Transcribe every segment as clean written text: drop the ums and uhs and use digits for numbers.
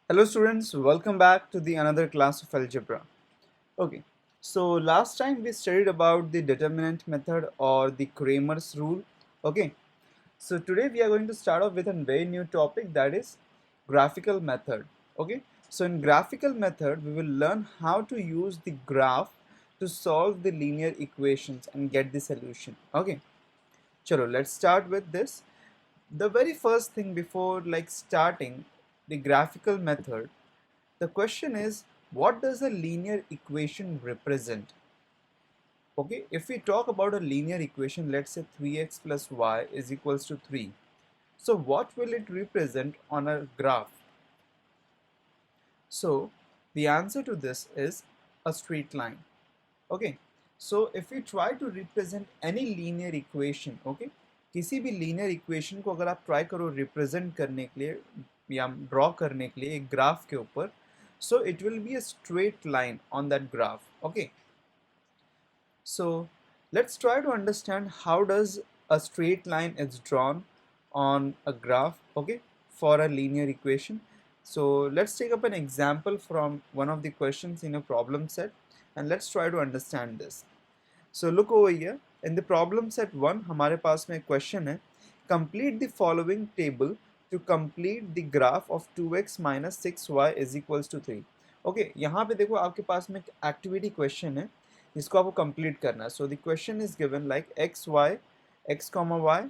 Hello students, welcome back to the another class of algebra. Okay, so last time we studied about the determinant method or the Kramer's rule. Okay, so today we are going to start off with a very new topic, that is graphical method. Okay, so in graphical method we will learn how to use the graph to solve the linear equations and get the solution. Okay, chalo, let's start with this. The very first thing before starting the graphical method, the question is, what does a linear equation represent? Okay, if we talk about a linear equation, let's say 3x plus y is equals to 3. So what will it represent on a graph? So the answer to this is a straight line. Okay, so if we try to represent any linear equation, okay, किसी भी linear equation को अगर आप try करो represent करने के लिए या draw करने के लिए एक graph के ऊपर, so it will be a straight line on that graph. Okay, so let's try to understand how does a straight line is drawn on a graph, okay, for a linear equation. So let's take up an example from one of the questions in a problem set and let's try to understand this. So look over here, in the problem set 1 हमारे पास में question है, complete the following table to complete the graph of 2x minus 6y is equals to 3. Okay, यहाँ पे देखो आपके पास में activity question है जिसको आपको complete करना है. So the question is given like x comma y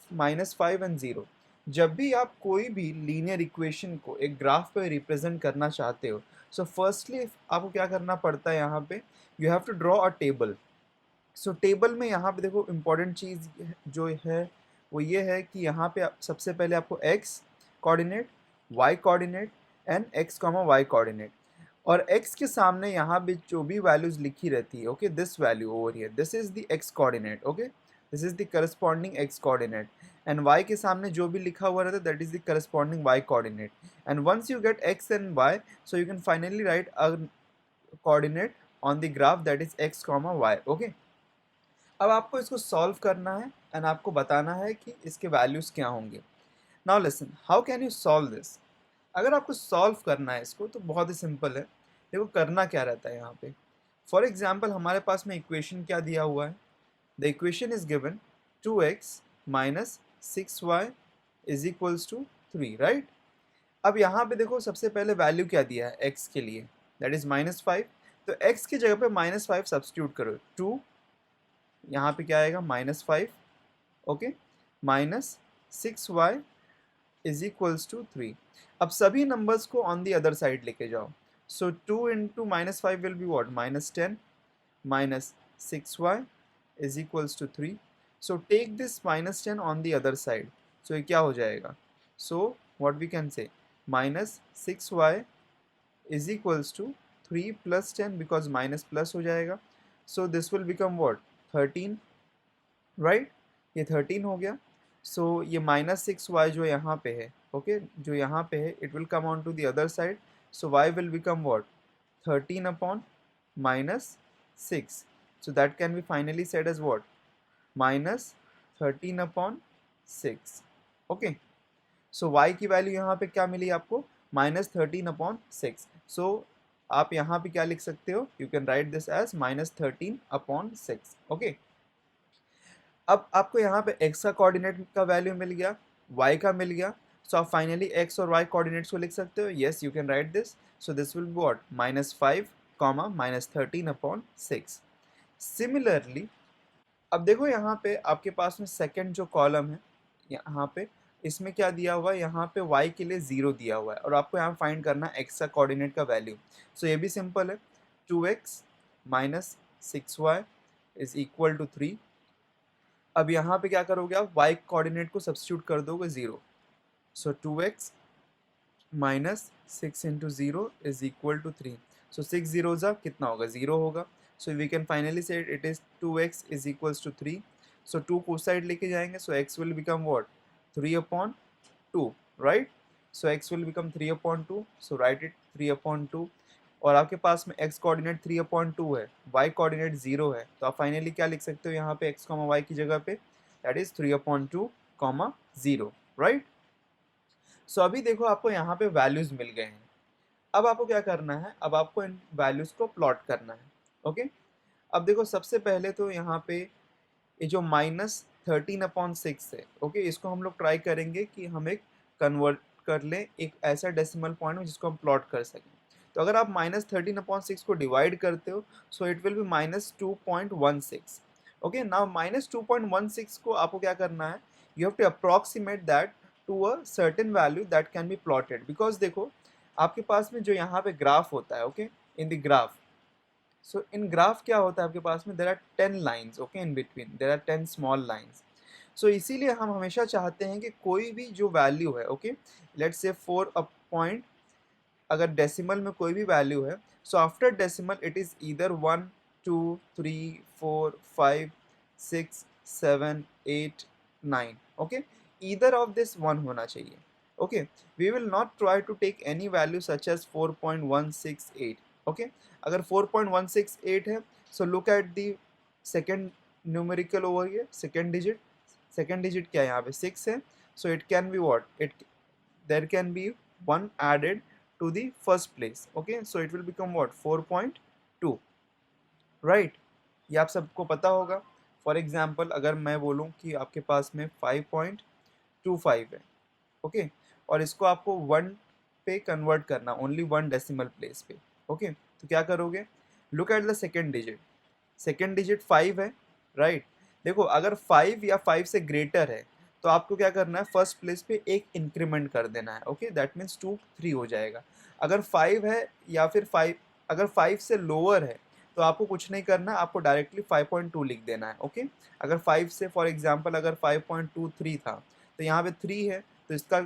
minus 5 and 0. जब भी आप कोई भी लीनियर इक्वेशन को एक ग्राफ पे रिप्रेजेंट करना चाहते हो, सो फर्स्टली आपको क्या करना पड़ता है, यहाँ पे you have to draw a table. So table में यहाँ पे देखो इम्पॉर्टेंट चीज़ जो है वो ये है कि यहाँ पे सबसे पहले आपको x coordinate, y coordinate and x comma y coordinate, और x के सामने यहाँ पे जो भी वैल्यूज लिखी रहती है, okay, this value over here, this is the x coordinate. Okay, this is the corresponding x coordinate and y के सामने जो भी लिखा हुआ रहता है that is the corresponding y coordinate. And once you get x and y, so you can finally write a coordinate on the graph that is x comma y. Okay, अब आपको इसको सॉल्व करना है एंड आपको बताना है कि इसके वैल्यूज़ क्या होंगे. Now listen, how can you solve this? अगर आपको सॉल्व करना है इसको तो बहुत ही सिंपल है. देखो करना क्या रहता है यहाँ पे. फॉर एग्जाम्पल हमारे पास में इक्वेशन क्या दिया हुआ है, the equation is given 2x minus 6y is equals to 3, right. अब यहाँ पे देखो सबसे पहले वैल्यू क्या दिया है x के लिए, दैट इज -5. तो x की जगह पे -5 सब्स्टिट्यूट करो. 2 यहाँ पे क्या आएगा -5, okay, minus 6y is equals to 3. अब सभी नंबर्स को ऑन दी अदर साइड लेके जाओ. So 2 into -5 will be what, -10 minus 6y is equals to 3. So take this -10 on the other side. So ये क्या हो जाएगा, so what we can say -6y is equals to 3 plus 10 because minus plus हो जाएगा. So this will become what, 13, right. ये 13 हो गया. सो ये -6y जो यहाँ पे है, ओके, जो यहाँ पे है, it will come on to the other side. So y will become what, 13 upon -6. So that can be finally said as what, -13 upon 6. Okay, so y की वैल्यू यहाँ पे क्या मिली आपको, -13 अपॉन 6. सो आप यहाँ पे क्या लिख सकते हो, you can write this as -13 upon 6. Okay, अब आपको यहाँ पे x का कोऑर्डिनेट का वैल्यू मिल गया, y का मिल गया. सो आप फाइनली x और y कोऑर्डिनेट्स को लिख सकते हो. Yes, you can write this. So this will be what, -5 comma -13 upon 6. Similarly अब देखो यहाँ पे आपके पास में सेकंड जो कॉलम है, यहाँ पे इसमें क्या दिया हुआ है, यहाँ पे y के लिए 0 दिया हुआ है और आपको यहाँ फाइंड करना है x का कोऑर्डिनेट का वैल्यू. सो ये भी सिंपल है, 2x minus 6y is equal to 3. अब यहाँ पे क्या करोगे आप, y कोऑर्डिनेट को सब्स्टिट्यूट कर दोगे 0. So 2x minus 6 into 0 is equal to 3. So 6 जीरोज़ा कितना होगा, 0 होगा. So we can finally say it is 2x is equals to 3. So 2 को साइड लेके जाएंगे, so x will become what, 3 upon 2, right. So x will become 3 upon 2. So write it 3 upon 2. और आपके पास में x कोऑर्डिनेट 3 अपॉन 2 है, y coordinate 0 है, तो आप फाइनली क्या लिख सकते हो यहाँ पे x कॉमा y की जगह पे, that is 3 upon 2 comma 0, right. So अभी देखो आपको यहाँ पे वैल्यूज मिल गए हैं. अब आपको क्या करना है, अब आपको इन वैल्यूज को प्लॉट करना है। ओके, अब देखो सबसे पहले तो यहाँ पे ये जो -13/6 है, ओके, इसको हम लोग ट्राई करेंगे कि हम एक कन्वर्ट कर लें एक ऐसा डेसिमल पॉइंट में जिसको हम प्लॉट कर सकें। तो अगर आप -13/6 को डिवाइड करते हो, so it will be -2.16। Okay, now -2.16 को आपको क्या करना है, you have to approximate that to a certain value that can be plotted. Because देखो आपके पास में जो यहाँ पे ग्राफ होता है, okay, in the graph, so in graph क्या होता है आपके पास में, there are 10 lines, okay, in between there are 10 small lines. So इसीलिए हम हमेशा चाहते हैं कि कोई भी जो वैल्यू है, okay, let's say 4 a point, अगर डेसिमल में कोई भी वैल्यू है, so after decimal it is either 1 2 3 4 5 6 7 8 9, okay, either of this one होना चाहिए। Okay, we will not try to take any value such as 4.168। Okay, अगर 4.168 है, so look at the second numerical over here, second digit, second digit क्या है यहाँ पे 6 है, so it can be what, it there can be one added to the first place, okay, so it will become what, 4.2, right? ये आप सबको पता होगा। फॉर एग्जाम्पल अगर मैं बोलूँ कि आपके पास में 5.25 है, ओके, और इसको आपको वन पे कन्वर्ट करना, ओनली वन डेसिमल प्लेस पे, ओके, तो क्या करोगे, look at the second digit, second digit 5 है, राइट? देखो अगर 5 या 5 से ग्रेटर है तो आपको क्या करना है, फर्स्ट प्लेस पे एक इंक्रीमेंट कर देना है, ओके, दैट मीन्स 2 3 हो जाएगा। अगर 5 है या फिर 5, अगर 5 से लोअर है तो आपको कुछ नहीं करना, आपको डायरेक्टली 5.2 लिख देना है, ओके। अगर 5 से फॉर एग्जांपल अगर 5.23 था तो यहाँ पे 3 है, तो इसका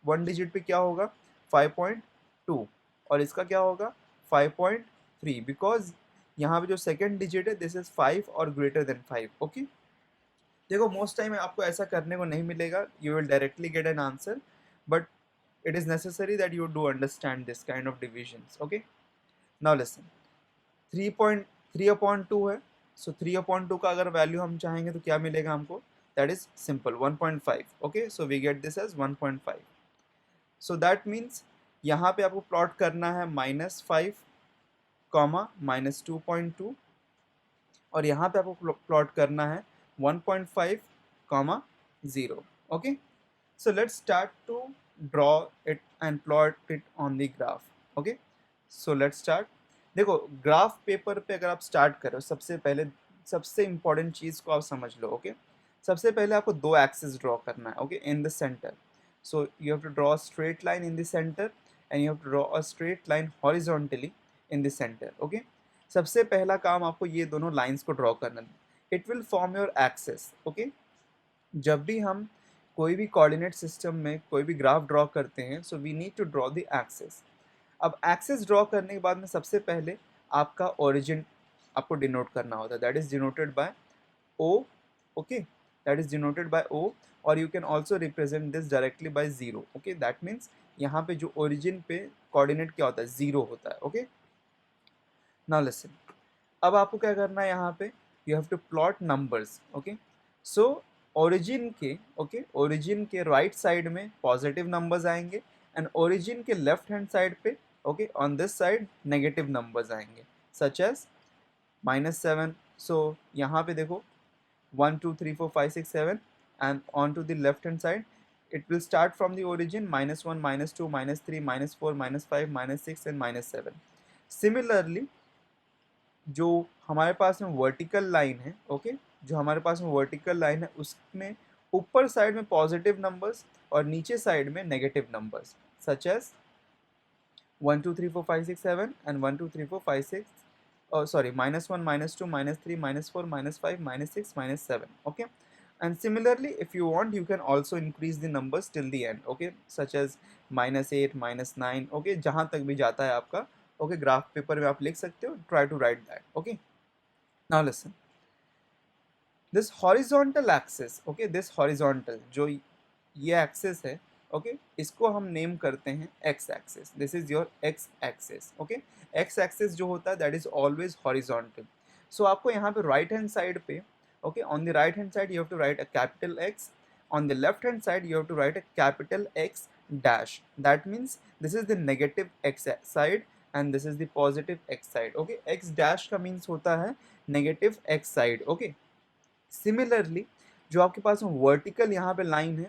वन डिजिट पे क्या होगा, 5.2, और इसका क्या होगा 5.3, बिकॉज यहाँ पे जो सेकेंड डिजिट है दिस इज 5 और ग्रेटर देन 5, ओके। देखो मोस्ट टाइम आपको ऐसा करने को नहीं मिलेगा, you will directly get an answer, but it is necessary that you do understand this kind of divisions, okay? Now listen, 3.3/2 है, so 3/2 का अगर वैल्यू हम चाहेंगे तो क्या मिलेगा हमको, that is simple 1.5, okay, so we get this as 1.5, so that means यहाँ पे आपको प्लॉट करना है -5 कॉमा -2.2, और यहाँ पे आपको प्लॉट करना है 1.5 comma 0, okay. So let's start to draw it and plot it on the graph. Okay, so let's start. देखो ग्राफ पेपर पे अगर आप स्टार्ट करो, सबसे पहले सबसे इंपॉर्टेंट चीज़ को आप समझ लो, ओके। सबसे पहले आपको दो एक्सिस ड्रॉ करना है, okay, in the centre. So you have to draw a straight line in the centre and you have to draw a straight line horizontally in the centre, okay. सबसे पहला काम आपको ये दोनों लाइंस को draw करना है, it will form your axis, okay. जब भी हम कोई भी कोऑर्डिनेट सिस्टम में कोई भी ग्राफ ड्रॉ करते हैं, so we need to draw the axis. अब एक्सिस ड्रॉ करने के बाद में सबसे पहले आपका ओरिजिन आपको डिनोट करना होता है, that is denoted by O, okay, that is denoted by O, और you can also represent this directly by zero, okay, that means यहाँ पे जो ओरिजिन पे कोऑर्डिनेट क्या होता है, जीरो होता है, ओके। नाउ लिसन, अब आपको क्या करना है, यहाँ पे you have to plot numbers, okay. So origin के, ओके, ओरिजिन के राइट साइड में पॉजिटिव नंबर्स आएंगे एंड ओरिजिन के लेफ्ट हैंड साइड पे, okay, on this side negative numbers आएंगे, सच एज -7। सो यहाँ पे देखो 1 2 3 4 5 6 7, and on to the left hand side it will start from the origin -1 -2 -3 -4 -5 -6 and -7। Similarly जो हमारे पास में वर्टिकल लाइन है, ओके, जो हमारे पास में वर्टिकल लाइन है उसमें ऊपर साइड में पॉजिटिव नंबर्स और नीचे साइड में negative numbers, such as 1 2 3 4 5 6 7 and 1 2 3 4 5 6, sorry, -1 -2 -3 -4 -5 -6 -7, okay. And similarly if you want you can also increase the numbers till the end, okay, such as -8 -9, okay, जहाँ तक भी जाता है आपका, okay, ग्राफ पेपर में आप लिख सकते हो, try to write that, okay. Now listen, this horizontal axis, okay, this horizontal जो ये axis है, okay, इसको हम नेम करते हैं x axis, this is your x axis, okay। x axis जो होता है that is always horizontal, so आपको यहाँ पे right hand side पे, okay, on the right hand side you have to write a capital X, on the left hand side you have to write a capital X dash. That means this is the negative x side and this is the positive x side. Okay, x dash का means होता है negative x side. Okay, similarly जो आपके पास vertical यहाँ पे line है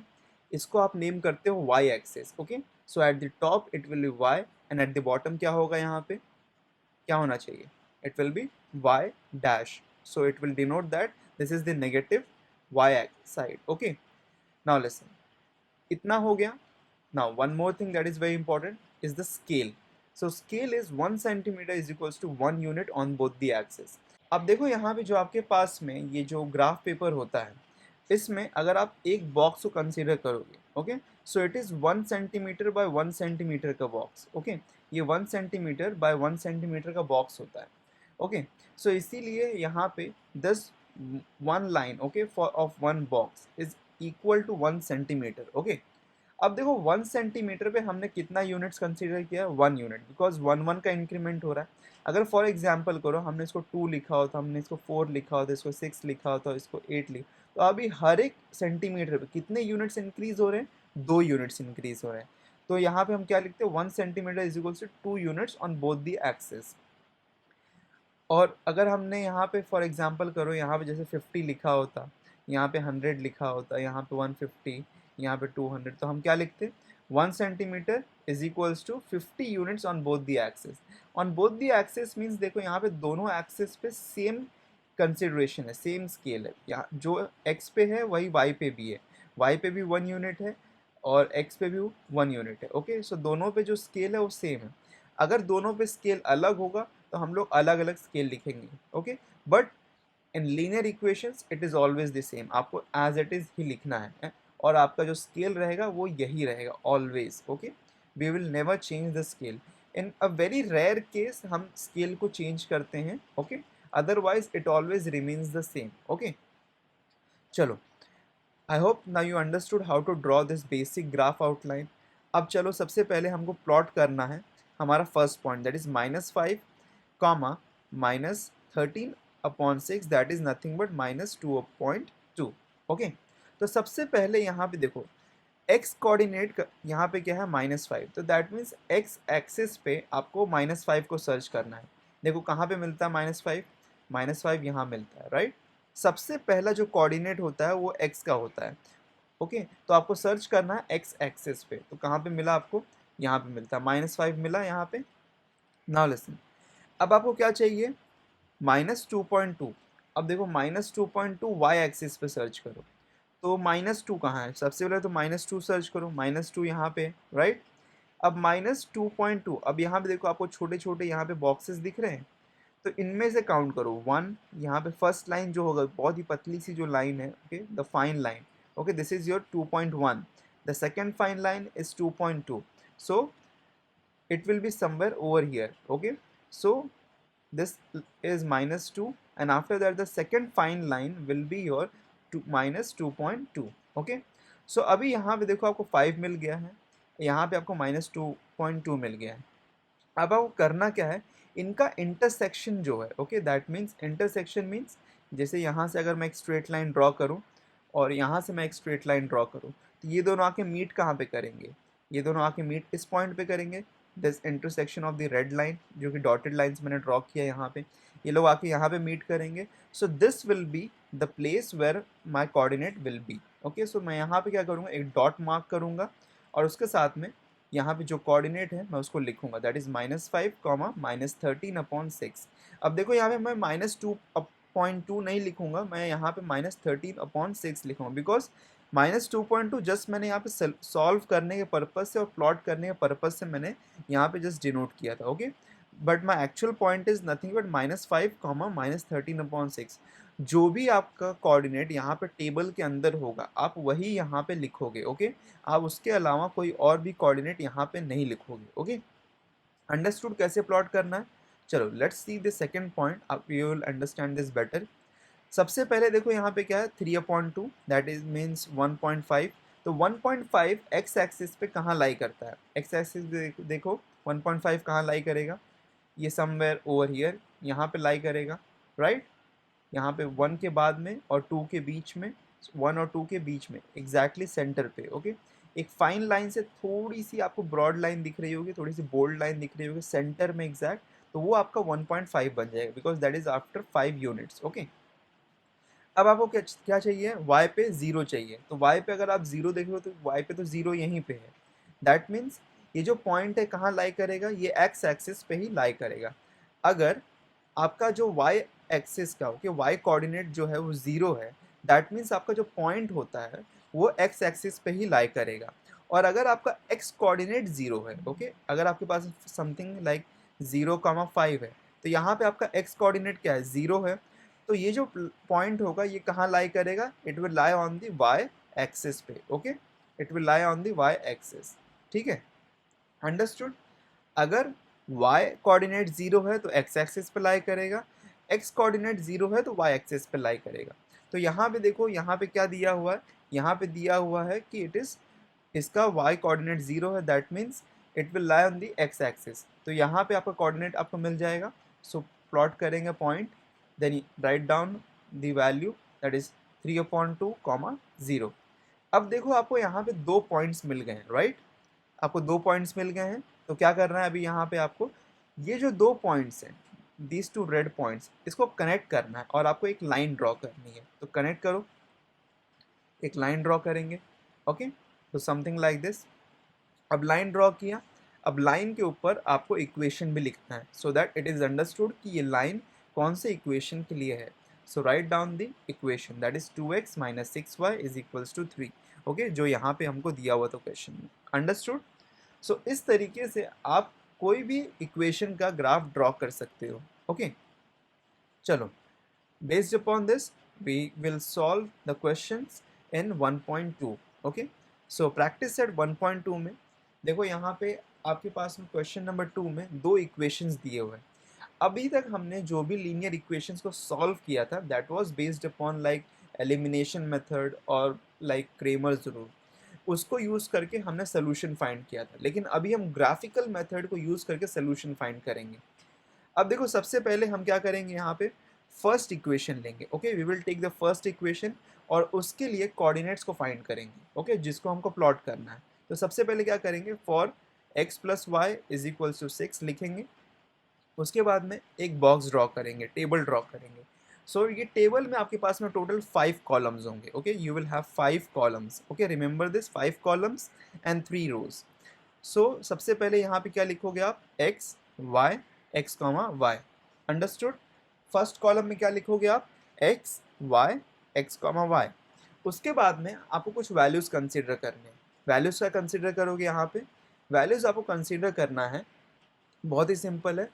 इसको आप नेम करते हो y axes. Okay, so at the top it will be y and at the bottom क्या होगा, यहाँ पे क्या होना चाहिए, it will be y dash. So it will denote that this is the negative y side. Okay, now listen, इतना हो गया. Now one more thing that is very important is the scale. So scale is 1 centimetre is equals to 1 unit on both the axes. अब देखो यहाँ पे जो आपके पास में ये जो ग्राफ पेपर होता है इसमें अगर आप एक बॉक्स को कंसीडर करोगे, okay, so it is 1 centimetre by 1 centimetre का बॉक्स. ओके, ये 1 सेंटीमीटर बाय 1 सेंटीमीटर का बॉक्स होता है. ओके, सो इसीलिए यहाँ पे this one line, okay, four of one box is equal to 1 centimetre. Okay, अब देखो 1 सेंटीमीटर पे हमने कितना यूनिट्स कंसीडर किया, 1 यूनिट, बिकॉज 1 1 का इंक्रीमेंट हो रहा है. अगर फॉर एग्जांपल करो हमने इसको 2 लिखा होता, हमने इसको 4 लिखा होता, इसको 6 लिखा होता, इसको 8 लिखा, तो अभी हर एक सेंटीमीटर पे कितने यूनिट्स इंक्रीज हो रहे हैं, 2 यूनिट्स इंक्रीज हो रहे हैं. तो यहाँ पे हम क्या लिखते हैं, 1 centimetre is equal to 2 units on both the axes. और अगर हमने यहाँ पे फॉर एग्जांपल करो यहाँ पे जैसे 50 लिखा होता, यहाँ पे 100 लिखा होता, यहाँ पे 150, यहाँ पे 200, तो हम क्या लिखते, 1 centimetre is equals to 50 units on both the axes. On both the axes means देखो यहाँ पे दोनों एक्सेस पे सेम कंसिडरेशन है, सेम स्केल है. यहाँ जो x पे है वही y पे भी है, y पे भी 1 यूनिट है और x पे भी 1 यूनिट है. ओके, सो दोनों पे जो स्केल है वो सेम है. अगर दोनों पे स्केल अलग होगा तो हम लोग अलग अलग स्केल लिखेंगे. Okay, but in linear equations it is always the same, आपको एज इट इज़ ही लिखना है और आपका जो स्केल रहेगा वो यही रहेगा always. Okay, we will never change the scale. In a very rare case हम स्केल को चेंज करते हैं. Okay, otherwise it always remains the same. Okay, चलो, I hope now you understood how to draw this basic graph outline. अब चलो सबसे पहले हमको प्लॉट करना है हमारा first point, that is -5 comma -13/6, that is nothing but -2.2. Okay, तो सबसे पहले यहाँ पे देखो एक्स कोऑर्डिनेट यहाँ पे क्या है, -5, तो दैट मीन्स एक्स एक्सिस पे आपको -5 को सर्च करना है. देखो कहाँ पे मिलता है -5, -5 यहाँ मिलता है, राइट. सबसे पहला जो कोऑर्डिनेट होता है वो एक्स का होता है. ओके, तो आपको सर्च करना है एक्स एक्सिस पे, तो कहाँ पे मिला आपको, यहाँ पे मिलता है, -5 मिला यहाँ पे. नाउ लिसन, अब आपको क्या चाहिए, -2.2. अब देखो -2.2 वाई एक्सिस पे सर्च करो, तो -2 कहाँ है, सबसे पहले तो -2 सर्च करो, -2 यहाँ पे, राइट. अब -2.2, अब यहाँ पे देखो आपको छोटे छोटे यहाँ पे बॉक्सेस दिख रहे हैं, तो इनमें से काउंट करो 1. यहाँ पे फर्स्ट लाइन जो होगा बहुत ही पतली सी जो लाइन है, okay, the fine line, okay, this is your 2.1. The second fine line is 2.2, so it will be somewhere over here. Okay, so this is -2 and after that the second fine line will be your -2.2. okay, so अभी यहाँ पे देखो आपको 5 मिल गया है, यहाँ पे आपको -2.2 मिल गया है. अब आपको करना क्या है, इनका इंटरसेक्शन जो है, okay, that means intersection means जैसे यहाँ से अगर मैं एक स्ट्रेट लाइन ड्रॉ करूँ और यहाँ से मैं एक स्ट्रेट लाइन ड्रॉ करूँ, तो ये दोनों आके मीट कहाँ पे करेंगे, ये दोनों आके मीट इस पॉइंट पे करेंगे, this intersection of the red line, जो कि डॉटेड लाइंस मैंने ड्रॉ किया यहाँ पे, ये लोग आके यहाँ पे मीट करेंगे. So this will be the place where my coordinate will be. Okay, so मैं यहाँ पे क्या करूँगा, एक डॉट मार्क करूँगा और उसके साथ में यहाँ पे जो कोऑर्डिनेट है मैं उसको लिखूंगा, दैट इज -5 कॉमा -13/6. अब देखो यहाँ पे मैं -2.2 नहीं लिखूंगा, मैं यहाँ पे -13/6 लिखूंगा, बिकॉज -2.2 जस्ट मैंने यहाँ पे सॉल्व करने के पर्पज से और प्लॉट करने के पर्पज से मैंने यहाँ पे जस्ट डिनोट किया था. Okay, but my actual point is nothing but -5 comma -13/6. जो भी आपका कोऑर्डिनेट यहाँ पे टेबल के अंदर होगा आप वही यहाँ पे लिखोगे. ओके, आप उसके अलावा कोई और भी कोऑर्डिनेट यहाँ पे नहीं लिखोगे. ओके, अंडरस्टूड कैसे प्लॉट करना है. चलो let's see the second point, आप you will understand this better. सबसे पहले देखो यहाँ पे क्या है, 3/2, दैट इज मीन्स 1.5. तो 1.5 एक्स एक्सिस पे कहाँ लाई करता है, एक्स एक्सिस देखो 1.5 कहाँ लाई करेगा, ये समवेयर ओवर हियर यहाँ पे लाई करेगा, राइट. यहाँ पे 1 के बाद में और 2 के बीच में, 1 और 2 के बीच में एग्जैक्टली सेंटर पे. ओके, एक फाइन लाइन से थोड़ी सी आपको ब्रॉड लाइन दिख रही होगी, थोड़ी सी बोल्ड लाइन दिख रही होगी सेंटर में एग्जैक्ट, तो वो आपका 1.5 बन जाएगा because that is after 5 units. Okay, अब आपको क्या क्या चाहिए, y पे 0 चाहिए, तो y पे अगर आप 0 देखोगे तो y पे तो 0 यहीं पे है। दैट मीन्स ये जो पॉइंट है कहाँ लाई करेगा, ये x एक्सिस पे ही लाई करेगा। अगर आपका जो y एक्सिस का ओके y कोऑर्डिनेट जो है वो 0 है, दैट मीन्स आपका जो पॉइंट होता है वो x एक्सिस पे ही लाई करेगा। और अगर आपका x कोऑर्डिनेट 0 है, ओके अगर आपके पास समथिंग लाइक 0,5 है, तो यहाँ पे आपका x कोऑर्डिनेट क्या है, 0 है, तो ये जो पॉइंट होगा ये कहाँ लाई करेगा, it will lie on the Y axis पे। Okay, it will lie on the Y axis. ठीक है, अंडरस्टूड। अगर y कोऑर्डिनेट 0 है तो x एक्सिस पे लाई करेगा, x कोऑर्डिनेट 0 है तो y एक्सिस पे लाई करेगा। तो यहाँ पे देखो, यहाँ पे क्या दिया हुआ है, यहाँ पे दिया हुआ है कि इट इज, इसका y कोऑर्डिनेट 0 है, that means it will lie on the x axis. तो यहाँ पे आपका कोऑर्डिनेट आपको मिल जाएगा। सो प्लॉट करेंगे point, then write down the value that is 3/2, 0। अब देखो आपको यहाँ पे दो पॉइंट्स मिल गए हैं, राइट, आपको दो पॉइंट्स मिल गए हैं। तो क्या करना है अभी यहाँ पे आपको, ये जो दो पॉइंट्स हैं, दीज टू रेड पॉइंट्स, इसको कनेक्ट करना है और आपको एक लाइन ड्रॉ करनी है। तो कनेक्ट करो, एक लाइन ड्रॉ करेंगे। ओके, तो समथिंग लाइक दिस। अब लाइन ड्रॉ किया, अब लाइन के ऊपर आपको इक्वेशन भी लिखना है so that it is understood कि ये लाइन कौन से इक्वेशन के लिए है। So write down the equation that is 2x minus 6y is equals to 3। Okay, जो यहाँ पे हमको दिया हुआ था क्वेश्चन में, अंडरस्टूड। सो इस तरीके से आप कोई भी इक्वेशन का ग्राफ ड्रॉ कर सकते हो। ओके, चलो, based upon this we will solve the questions in 1.2। okay, so practice set 1.2 में देखो, यहाँ पे आपके पास में क्वेश्चन नंबर 2 में दो इक्वेशंस दिए हुए हैं। अभी तक हमने जो भी लीनियर इक्वेशंस को सॉल्व किया था that was based upon like elimination method और लाइक क्रेमर्स रूल, उसको यूज़ करके हमने सोल्यूशन फाइंड किया था। लेकिन अभी हम ग्राफिकल मेथड को यूज़ करके सोल्यूशन फाइंड करेंगे। अब देखो, सबसे पहले हम क्या करेंगे, यहाँ पे फर्स्ट इक्वेशन लेंगे। Okay, we will take the first equation और उसके लिए कोऑर्डिनेट्स को फाइंड करेंगे। ओके, जिसको हमको प्लॉट करना है। तो सबसे पहले क्या करेंगे, four x plus y is equals to 6 लिखेंगे। उसके बाद में एक बॉक्स ड्रॉ करेंगे, टेबल ड्रॉ करेंगे। सो ये टेबल में आपके पास में total 5 columns okay. You, will have हैव 5 columns. Okay, remember this, 5 columns and 3 rows. सो सबसे पहले यहाँ पे क्या लिखोगे आप, x y x comma y, understood. First column में क्या लिखोगे आप, x y x comma y। उसके बाद में आपको कुछ वैल्यूज कंसीडर करने हैं। वैल्यूज का कंसीडर करोगे, यहाँ पे वैल्यूज आपको कंसीडर करना है, बहुत ही सिंपल है।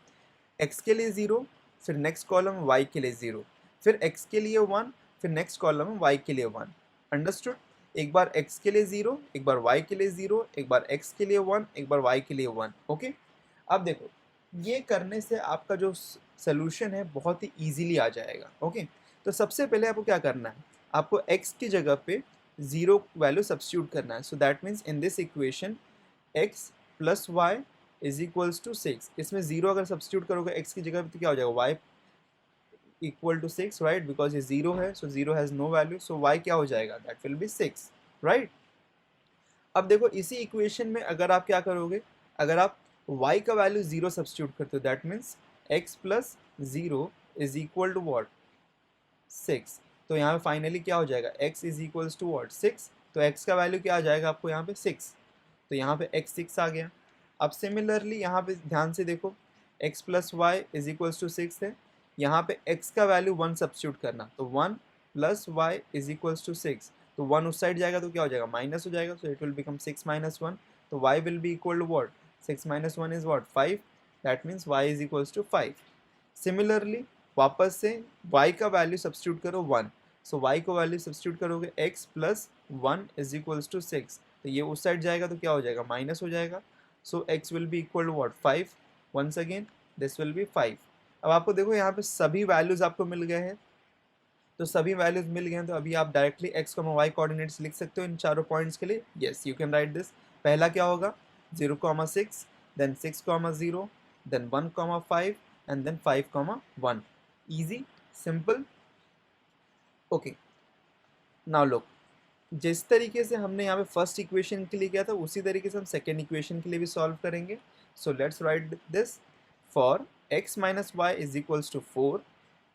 x के लिए 0, फिर नेक्स्ट कॉलम y के लिए 0, फिर x के लिए 1, फिर नेक्स्ट कॉलम y के लिए 1, अंडरस्टूड। एक बार x के लिए 0, एक बार y के लिए 0, एक बार x के लिए 1, एक बार y के लिए 1। ओके, अब देखो, ये करने से आपका जो सोल्यूशन है बहुत ही ईजिली आ जाएगा। ओके, तो सबसे पहले आपको क्या करना है, आपको x की जगह पे 0 वैल्यू सब्स्टिट्यूट करना है। So that means in this equation x plus y is equals to 6। इसमें 0 अगर सब्स्टिट्यूट करोगे x की जगह पे तो क्या हो जाएगा, y equal to 6, right, because ये 0 है, so 0 has no value, so y क्या हो जाएगा, दैट विल बी 6, राइट। अब देखो, इसी इक्वेशन में अगर आप क्या करोगे, अगर आप y का वैल्यू 0 सब्स्टिट्यूट करते हो, that means x plus 0 is equal to what, 6। तो यहाँ पे फाइनली क्या हो जाएगा, x is equals to what, 6। तो x का वैल्यू क्या आ जाएगा आपको यहाँ पे, 6। तो यहाँ पे x 6 आ गया। अब सिमिलरली यहाँ पे ध्यान से देखो, x plus y is equals to 6 है, यहाँ पे x का वैल्यू 1 सब्स्टिट्यूट करना, तो 1 plus y is equals to 6। तो 1 उस साइड जाएगा तो क्या हो जाएगा, माइनस हो जाएगा, so it will become 6 minus 1। तो y will be equal to what, 6 minus 1 is what, 5। That means y is equals to 5। Similarly वापस से y का वैल्यू सब्स्टिट्यूट करो 1। सो y को वैल्यू सब्स्टिट्यूट करोगे, x plus 1 is equals to 6। तो ये उस साइड जाएगा तो क्या हो जाएगा, माइनस हो जाएगा। So x will be equal to what, 5। Once again this will be 5। अब आपको देखो, यहाँ पे सभी वैल्यूज आपको मिल गए हैं। तो सभी वैल्यूज मिल गए हैं, तो अभी आप डायरेक्टली x, y कोऑर्डिनेट्स लिख सकते हो इन चारों पॉइंट्स के लिए। Yes, you can write this. पहला क्या होगा, 0,6, then 6,0, then 1,5 and then 5,1। Easy, simple. Okay, now look, जिस तरीके से हमने यहाँ पे फर्स्ट इक्वेशन के लिए किया था उसी तरीके से हम सेकेंड इक्वेशन के लिए भी सॉल्व करेंगे. So let's write this. For x minus y is equals to 4.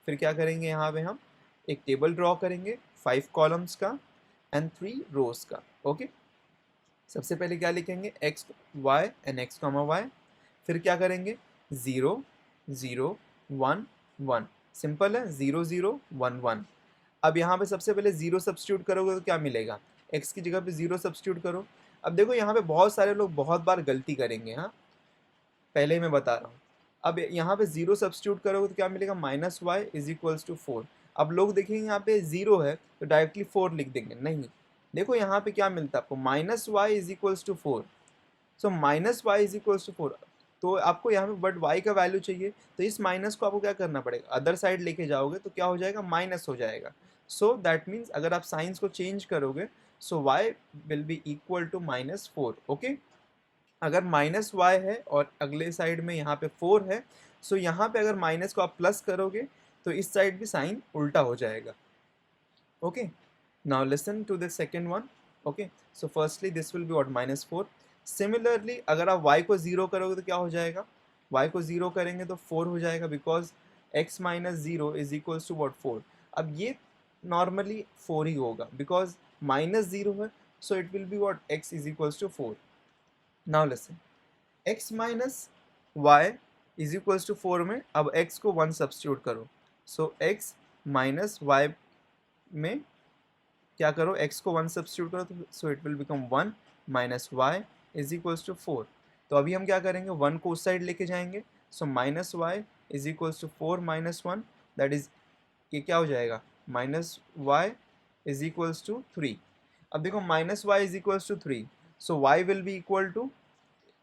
फिर क्या करेंगे, यहाँ पे हम एक टेबल ड्रॉ करेंगे 5 कॉलम्स का एंड 3 रोज का. ओके, सबसे पहले क्या लिखेंगे, x y and x comma y. फिर क्या करेंगे, 0 0 1 1. सिंपल है, 0 0 1 1. अब यहाँ पे सबसे पहले 0 सब्स्टिट्यूट करोगे तो क्या मिलेगा, x की जगह पे 0 सब्स्टिट्यूट करो. अब देखो यहाँ पे बहुत सारे लोग बहुत बार गलती करेंगे, हाँ पहले ही मैं बता रहा हूँ. अब यहाँ पे 0 सब्स्टिट्यूट करोगे तो क्या मिलेगा, minus y is equals to 4. अब लोग देखेंगे यहाँ पे 0 है तो डायरेक्टली 4 लिख देंगे, नहीं. देखो यहाँ पे क्या मिलता है आपको, minus y is equals to 4. So minus y is equals to 4. तो आपको यहाँ पे बट y का वैल्यू चाहिए, तो इस माइनस को आपको क्या करना पड़ेगा, अदर साइड लेके जाओगे तो क्या हो जाएगा, माइनस हो जाएगा. सो दैट मीन्स अगर आप साइंस को चेंज करोगे so y will be equal to -4. Okay, अगर माइनस वाई है और अगले साइड में यहाँ पे 4 है, सो यहाँ पे अगर माइनस को आप प्लस करोगे तो इस साइड भी साइन उल्टा हो जाएगा. Okay, now listen to the second one. Okay, so firstly this will be what, -4. Similarly अगर आप y को 0 करोगे तो क्या हो जाएगा, y को 0 करेंगे तो 4 हो जाएगा, because x minus 0 is equals to what, 4. अब ये नॉर्मली 4 ही होगा बिकॉज -0 है, so it will be what, x is equals to 4. Now listen, x minus y is equals to 4 में अब x को 1 सब्स्टिट्यूट करो. सो x माइनस वाई में क्या करो, x को 1 सब्स्टिट्यूट करो तो so it will become 1 minus y is equals to 4. तो अभी हम क्या करेंगे, 1 को उस साइड लेके जाएंगे. So minus y is equals to 4 minus 1, that is, ये क्या हो जाएगा, minus y is equals to 3. अब देखो minus y is equals to 3, so y will be equal to,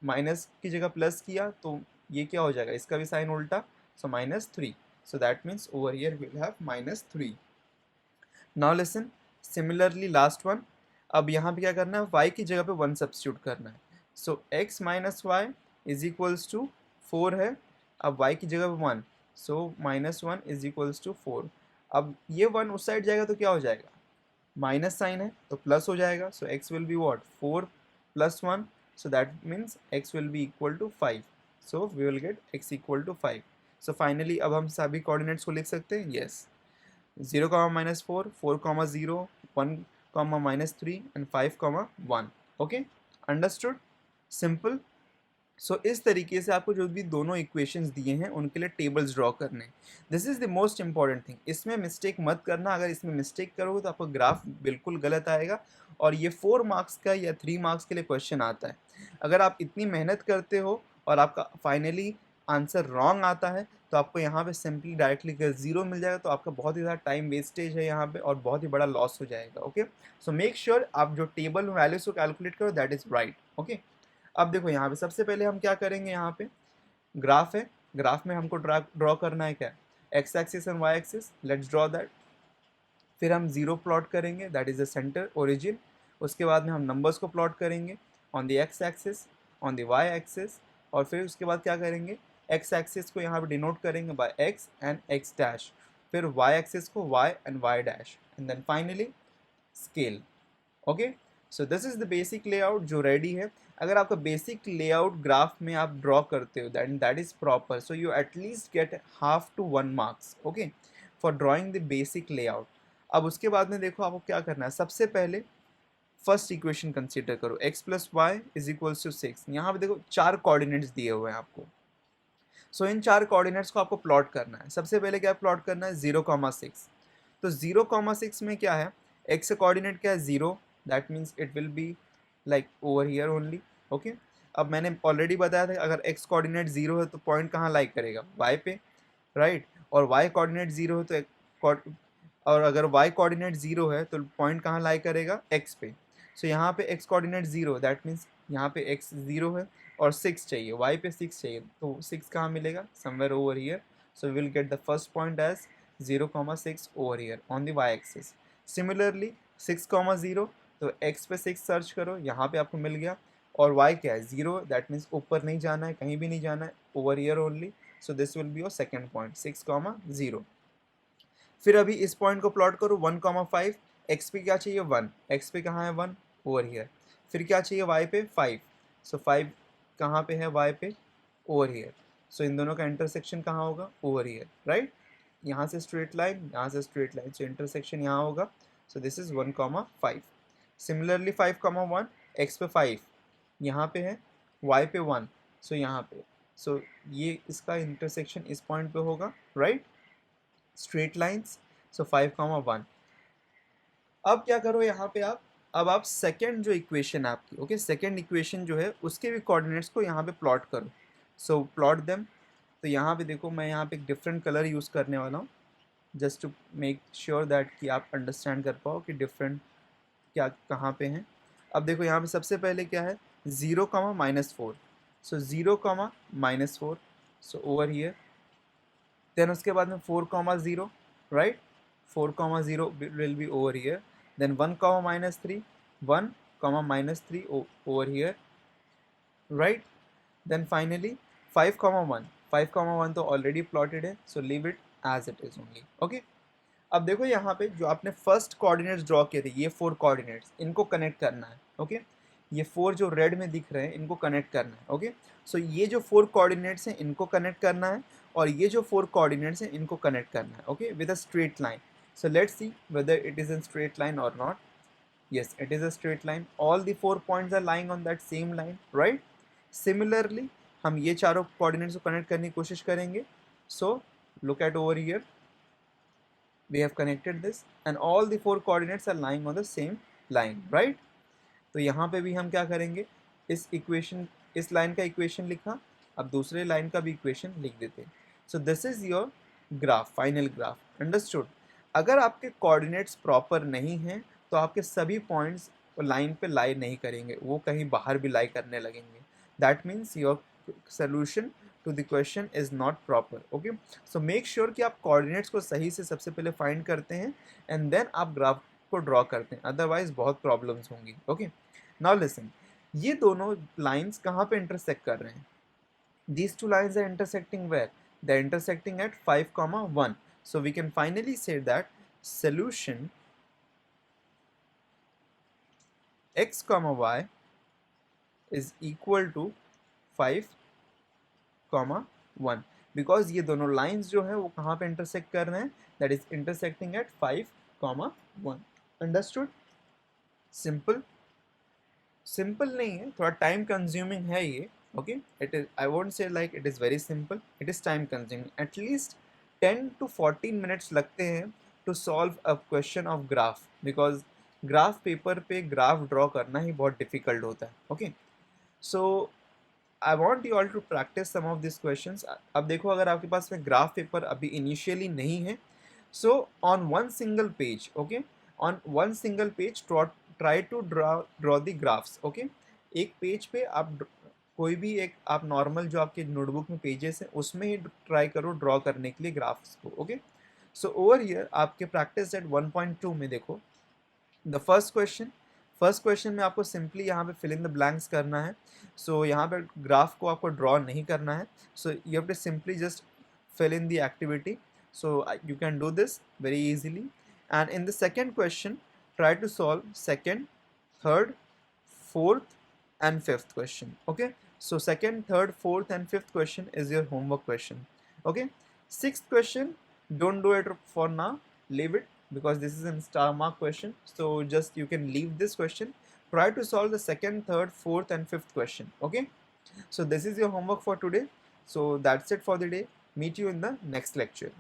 minus की जगह प्लस किया तो ये क्या हो जाएगा, इसका भी साइन उल्टा, सो -3. सो that means over here will have -3. Now listen, similarly last one. अब यहाँ पे क्या करना है, y की जगह पे 1 सब्स्टिट्यूट करना है. So x minus y is equals to 4 है, अब y की जगह पे 1, सो -1 इज इक्वल्स टू 4. अब ये 1 उस साइड जाएगा तो क्या हो जाएगा, माइनस साइन है तो प्लस हो जाएगा. So x will be what, 4 plus 1, so that means x will be equal to 5. So we will get x equal to 5. So finally अब हम सभी कोऑर्डिनेट्स को लिख सकते हैं. yes, 0 -4, 4 0, 1 -3 and 5 1. okay, understood, simple. सो इस तरीके से आपको जो भी दोनों इक्वेशंस दिए हैं उनके लिए टेबल्स ड्रॉ करने हैं. This is the most important thing. इसमें मिस्टेक मत करना, अगर इसमें मिस्टेक करोगे तो आपका ग्राफ बिल्कुल गलत आएगा और ये 4 मार्क्स का या 3 मार्क्स के लिए क्वेश्चन आता है. अगर आप इतनी मेहनत करते हो और आपका फाइनली आंसर रॉन्ग आता है तो आपको यहाँ पे सिंपली डायरेक्टली 0 मिल जाएगा, तो आपका बहुत ही ज़्यादा टाइम वेस्टेज है यहाँ पे और बहुत ही बड़ा लॉस हो जाएगा. ओके, सो मेक श्योर आप जो टेबल वैल्यूज को कैलकुलेट करो दैट इज़ राइट. ओके, अब देखो यहाँ पे सबसे पहले हम क्या करेंगे, यहाँ पे ग्राफ है, ग्राफ में हमको ड्रॉ करना है क्या, x axis and y axis. Let's draw that. फिर हम जीरो प्लॉट करेंगे, that is the center origin. उसके बाद में हम नंबर्स को प्लॉट करेंगे on the x axis, on the y axis, और फिर उसके बाद क्या करेंगे, एक्स एक्सिस को यहाँ पे डिनोट करेंगे by x and x dash, फिर वाई एक्सिस को y and y dash, and then finally scale. Okay, so this is the basic layout जो रेडी है. अगर आपका बेसिक लेआउट ग्राफ में आप ड्रॉ करते हो that is proper, so you at least get half to 1 marks. Okay, for drawing the basic layout. अब उसके बाद में देखो आपको क्या करना है, सबसे पहले फर्स्ट इक्वेशन कंसीडर करो, x plus y is equals to 6. यहाँ पे देखो 4 कोऑर्डिनेट्स दिए हुए हैं आपको. सो इन 4 कोऑर्डिनेट्स को आपको प्लॉट करना है. सबसे पहले क्या प्लॉट करना है, 0,6. तो 0,6 में क्या है, x का कोऑर्डिनेट क्या है, 0, that means it will be like over here only. Okay, अब मैंने ऑलरेडी बताया था अगर x कोऑर्डिनेट 0 है तो पॉइंट कहाँ लाइक करेगा, y पे, राइट. और y कोऑर्डिनेट 0 है तो और अगर y कोऑर्डिनेट 0 है तो पॉइंट कहाँ लाई करेगा, x पे. सो यहाँ पे x कोऑर्डिनेट 0, दैट मीन्स यहाँ पे x 0 है और 6 चाहिए, y पे 6 चाहिए, तो 6 कहाँ मिलेगा, somewhere over here. So we will get the first point as 0,6 over here on the y axis. Similarly 6,0, तो x पे 6 सर्च करो, यहाँ पे आपको मिल गया, और y क्या है, 0, दैट मीन्स ऊपर नहीं जाना है, कहीं भी नहीं जाना है, over here only. So this will be your second point, 6,0. फिर अभी इस पॉइंट को प्लॉट करो 1,5. x पे क्या चाहिए 1, x पे कहाँ है 1, ओवर हियर। फिर क्या चाहिए y पे 5, सो 5 कहाँ पे है y पे, ओवर हियर। सो इन दोनों का इंटरसेक्शन कहाँ होगा, ओवर हियर, राइट। यहाँ से स्ट्रेट लाइन, यहाँ से स्ट्रेट लाइन, सो इंटरसेक्शन यहाँ होगा। सो दिस इज 1,5। सिमिलरली 5,1, x पे 5, यहाँ पे है, y पे 1, सो यहाँ पे, सो ये इसका इंटरसेक्शन इस पॉइंट पे होगा, राइट। स्ट्रेट लाइन्स, सो 5,1। अब क्या करो यहाँ पे आप, अब आप सेकेंड जो इक्वेशन है आपकी, ओके, सेकेंड इक्वेशन जो है उसके भी कोऑर्डिनेट्स को यहाँ पे प्लॉट करो। सो प्लॉट देम। तो यहाँ पे देखो मैं यहाँ पे एक डिफरेंट कलर यूज़ करने वाला हूँ, just to make sure that कि आप अंडरस्टैंड कर पाओ कि डिफरेंट क्या कहाँ पे हैं। अब देखो यहाँ पे सबसे पहले क्या है, 0,-4, सो 0,-4, सो ओवर हियर। देन उसके बाद में 4,0, right, 4,0 will be over here. Then 1,-3, 1,-3 over here, right. Then finally 5,1, 5,1 तो ऑलरेडी प्लॉटेड है, so leave it as it is only, okay. अब देखो यहाँ पे जो आपने फर्स्ट कोऑर्डिनेट्स ड्रॉ किए थे, ये 4 कोऑर्डिनेट्स, इनको कनेक्ट करना है, ओके। ये 4 जो रेड में दिख रहे हैं इनको कनेक्ट करना है, ओके। सो ये जो 4 कोऑर्डिनेट्स हैं इनको कनेक्ट करना है, और ये जो 4 कोऑर्डिनेट्स हैं इनको कनेक्ट करना है, okay, with a straight line. So let's see whether it is in straight line or not. Yes, it is a straight line. All the 4 points are lying on that same line, right? Similarly, हम ये चारों coordinates को connect करने की कोशिश करेंगे. So look at over here. We have connected this, and all the 4 coordinates are lying on the same line, right? तो यहाँ पे भी हम क्या करेंगे, इस इक्वेशन, इस लाइन का इक्वेशन लिखा, अब दूसरे लाइन का भी इक्वेशन लिख देते हैं। सो this is your graph, final graph, understood. अगर आपके कोऑर्डिनेट्स प्रॉपर नहीं हैं तो आपके सभी पॉइंट्स लाइन पे लाई नहीं करेंगे, वो कहीं बाहर भी लाई करने लगेंगे। That means your solution to the question is not proper, okay. So make sure कि आप कोऑर्डिनेट्स को सही से सबसे पहले फाइंड करते हैं एंड देन आप ग्राफ को ड्रॉ करते हैं, अदरवाइज बहुत प्रॉब्लम्स होंगी, ओके। नाउ लिसन, ये दोनों लाइंस कहाँ पे इंटरसेक्ट कर रहे हैं, these two lines are intersecting where, they're intersecting at 5,1. So we can finally say that solution x comma y is equal to 5,1, because ये दोनों lines जो है वो कहाँ पे intersect कर रहे हैं, that is intersecting at 5,1. Understood? Simple. Simple नहीं है, थोड़ा टाइम कंज्यूमिंग है ये, okay. It is, I won't say like it is very simple, it is time consuming. At least 10 to 14 minutes लगते हैं to solve a question of graph, because graph paper पे graph draw करना ही बहुत difficult होता है, okay. So I want you all to practice some of this question. अब देखो, अगर आपके पास में ग्राफ पेपर अभी इनिशियली नहीं है, so on one single page, okay, on one single page try to draw the graphs, okay. एक पेज पे आप कोई भी एक आप नॉर्मल जो आपके नोटबुक में पेजेस हैं उसमें ही ट्राई करो ड्रॉ करने के लिए ग्राफ्स को, ओके। सो ओवर हियर आपके प्रैक्टिस सेट 1.2 में देखो, द फर्स्ट क्वेश्चन में आपको सिंपली यहाँ पे फिल इन द ब्लैंक्स करना है। सो यहाँ पे ग्राफ को आपको ड्रॉ नहीं करना है, so you have to simply just fill in the activity. So you can do this very easily. And in the second question, try to solve second, third, fourth and fifth question, okay. So second, third, fourth and fifth question is your homework question, okay. Sixth question, don't do it for now, leave it, because this is a star mark question, so just you can leave this question. Try to solve the second, third, fourth and fifth question, okay. So this is your homework for today. So that's it for the day. Meet you in the next lecture.